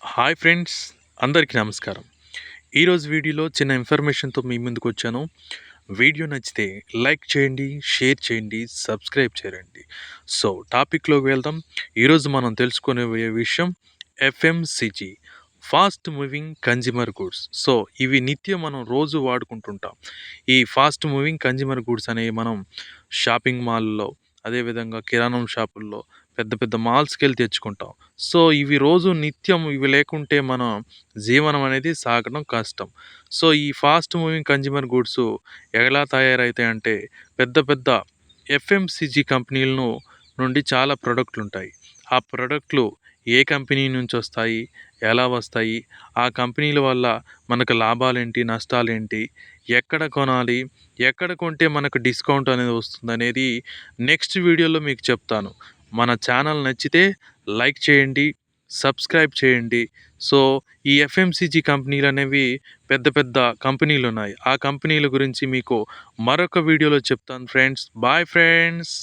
Hi friends, అందరికీ నమస్కారం. ఈరోజు వీడియోలో చిన్న ఇన్ఫర్మేషన్తో మీ ముందుకు వచ్చాను. వీడియో నచ్చితే లైక్ చేయండి, షేర్ చేయండి, సబ్స్క్రైబ్ చేయండి. సో టాపిక్లోకి వెళ్దాం. ఈరోజు మనం తెలుసుకునే విషయం FMCG, fast moving consumer goods. So ఇవి నిత్యం మనం రోజు వాడుకుంటుంటాం. ఈ ఫాస్ట్ మూవింగ్ కన్జ్యూమర్ గూడ్స్ అనేవి మనం షాపింగ్ మాల్లో, అదేవిధంగా కిరాణం షాపుల్లో, పెద్ద పెద్ద మాల్స్కి వెళ్ళి తెచ్చుకుంటాం. సో ఇవి రోజు నిత్యం ఇవి లేకుంటే మన జీవనం అనేది సాగడం కష్టం. సో ఈ ఫాస్ట్ మూవింగ్ కన్జ్యూమర్ గూడ్స్ ఎలా తయారవుతాయంటే పెద్ద పెద్ద ఎఫ్ఎంసిజి కంపెనీలను నుండి చాలా ప్రోడక్ట్లు ఉంటాయి. ఆ ప్రోడక్ట్లు ఏ కంపెనీ నుంచి వస్తాయి, ఎలా వస్తాయి, ఆ కంపెనీల వల్ల మనకు లాభాలేంటి, నష్టాలేంటి, ఎక్కడ కొనాలి, ఎక్కడ కొంటే మనకు డిస్కౌంట్ అనేది వస్తుందనేది నెక్స్ట్ వీడియోలో మీకు చెప్తాను. మన ఛానల్ నచ్చితే లైక్ చేయండి, సబ్స్క్రైబ్ చేయండి. సో ఈ ఎఫ్ఎంసిజి కంపెనీలు అనేవి పెద్ద పెద్ద కంపెనీలు ఉన్నాయి. ఆ కంపెనీల గురించి మీకు మరొక వీడియోలో చెప్తాను ఫ్రెండ్స్. Bye friends.